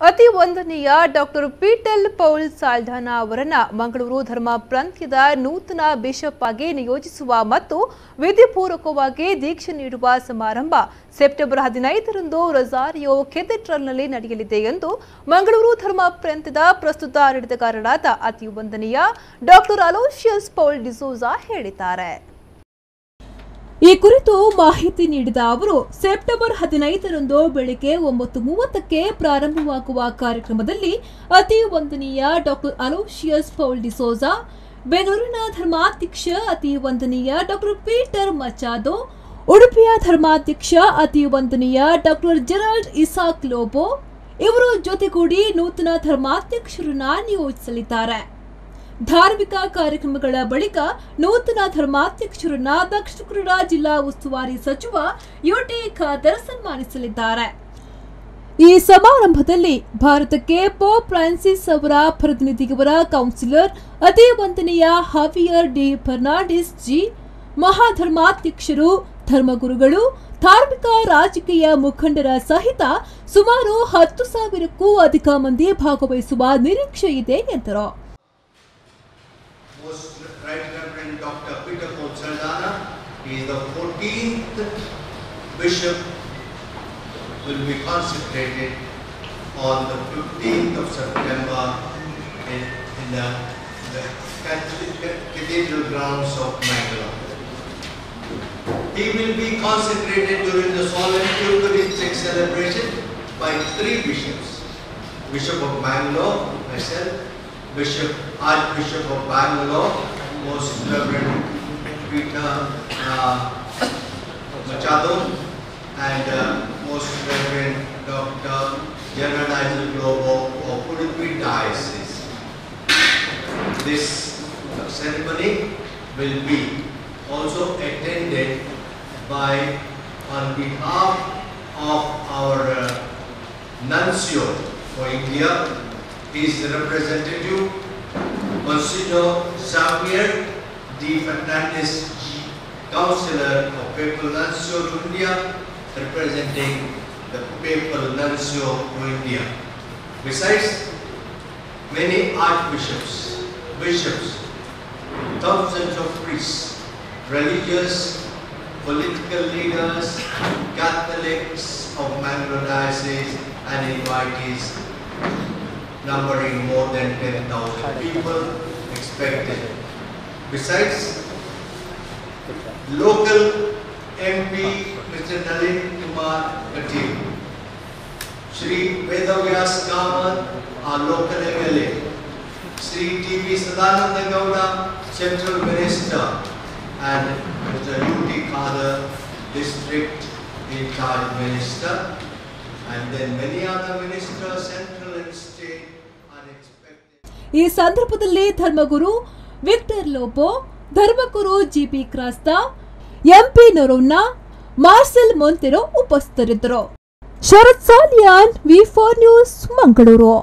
ಅತಿ ವಂದನೀಯ doctor Peter Paul ಸಾಲ್ಡಾನಾ ಅವರನ್ನು ಮಂಗಳೂರು ಧರ್ಮ ಪ್ರಾಂತ್ಯದ ನೂತನ ಬಿಷಪ್ ಆಗಿ ನಿಯೋಜಿಸುವ ಮತ್ತು ವಿಧಿಪೂರ್ವಕವಾಗಿ ದೀಕ್ಷೆ ನೀಡುವ ಸಮಾರಂಭ ಸೆಪ್ಟೆಂಬರ್ 15ರಂದು ರೊಸಾರಿಯೋ ಕೆಥೆಡ್ರಲ್ನಲ್ಲಿ ನಡೆಯಲಿದೆ ಎಂದು ಮಂಗಳೂರು ಧರ್ಮ ಪ್ರಾಂತ್ಯದ ಪ್ರಸ್ತುತ ಆಡಳಿತಗಾರರಾದ ಅತಿ ವಂದನೀಯ ಡಾಕ್ಟರ್ ಅಲೋಶಿಯಸ್ ಪೌಲ್ ಡಿಸೋಜಾ ಹೇಳಿದ್ದಾರೆ. ಈ ಕುರಿತು ಮಾಹಿತಿ ನೀಡಿದ ಅವರು ಸೆಪ್ಟೆಂಬರ್ 15ರಂದು ಬೆಳಗ್ಗೆ 9:30ಕ್ಕೆ ಪ್ರಾರಂಭವಾಗುವ ಕಾರ್ಯಕ್ರಮದಲ್ಲಿ ಅತಿ ವಂದನೀಯ ಡಾಕ್ಟರ್ ಅಲೋಶಿಯಸ್ ಪೌಲ್ ಡಿಸೋಜಾ, ಬೆಂಗಳೂರಿನ ಧರ್ಮಾಧ್ಯಕ್ಷ ಅತಿ ವಂದನೀಯ ಡಾಕ್ಟರ್ ಪೀಟರ್ ಮಚಾದೋ, ಉಡುಪಿಯ ಧರ್ಮಾಧ್ಯಕ್ಷ ಅತಿ ವಂದನೀಯ ಡಾಕ್ಟರ್ ಜೆರಾಲ್ಡ್ ಇಸಾಕ್ ಲೋಬೋ ಇವರು ಜೊತೆಗೂಡಿ ನೂತನ ಧರ್ಮಾಧ್ಯಕ್ಷರನ್ನ ನಿಯೋಜಿಸಲಿದ್ದಾರೆ. ಧಾರ್ಮಿಕ ಕಾರ್ಯಕ್ರಮಗಳ ಬಳಿಕ ನೂತನ ಧರ್ಮಾಧ್ಯಕ್ಷರನ್ನ ದಕ್ಷಿಣ ಕನ್ನಡ ಜಿಲ್ಲಾ ಉಸ್ತುವಾರಿ ಸಚಿವ ಯುಟಿ ಖಾದರ್ ಸನ್ಮಾನಿಸಲಿದ್ದಾರೆ. ಈ ಸಮಾರಂಭದಲ್ಲಿ ಭಾರತಕ್ಕೆ ಪೋಪ್ ಫ್ರಾನ್ಸಿಸ್ ಅವರ ಪ್ರತಿನಿಧಿಯವರ ಕೌನ್ಸಿಲರ್ ಅತಿ ವಂದನೀಯ ಹಾವಿಯರ್ ಡಿ ಫರ್ನಾಂಡಿಸ್ ಜಿ, ಮಹಾಧರ್ಮಾಧ್ಯಕ್ಷರು, ಧರ್ಮಗುರುಗಳು, ಧಾರ್ಮಿಕ ರಾಜಕೀಯ ಮುಖಂಡರ ಸಹಿತ ಸುಮಾರು 10,000ಕ್ಕೂ ಅಧಿಕ ಮಂದಿ ಭಾಗವಹಿಸುವ ನಿರೀಕ್ಷೆ ಇದೆ ಎಂದರು. Most Right Reverend Dr. Peter Paul Saldanha, he is the 14th bishop, will be consecrated on the 15th of September in the Cathedral grounds of Mangalore. He will be consecrated during the solemn Eucharistic celebration by 3 bishops. Bishop of Mangalore, myself, Archbishop of Bangalore, Most Reverend Peter Machado, and Most Reverend Dr. Gerald Isaac Lobo of Udupi Diocese. This ceremony will be also attended by, on behalf of our nuncio for India, his representative, Monsignor Xavier D. Fernandez, Councillor of Papal Nuncio to India, representing the Papal Nuncio to India. Besides, many archbishops, bishops, thousands of priests, religious, political leaders, Catholics of Mangalore Diocese and invitees, numbering more than 10,000 people expected. Besides, local MP Mr. Nalin Kumar Katir, Shri Vedavyas Kamath, our local MLA, Shri T.V. Sadananda Gowda, Central Minister, and Mr. U.T. Khadar, District in Charge Minister, and then many other ministers, central and state. ಈ ಸಂದರ್ಭದಲ್ಲಿ ಧರ್ಮಗುರು ವಿಕ್ಟರ್ ಲೋಬೋ, ಧರ್ಮಗುರು G B Crasta, M P Noronha, Marcel Monteiro ಉಪಸ್ಥಿತರಿದ್ದರು. ಶರತ್ ಸಾಲಿಯಾನ್, ವಿ4 news, Mangaluru.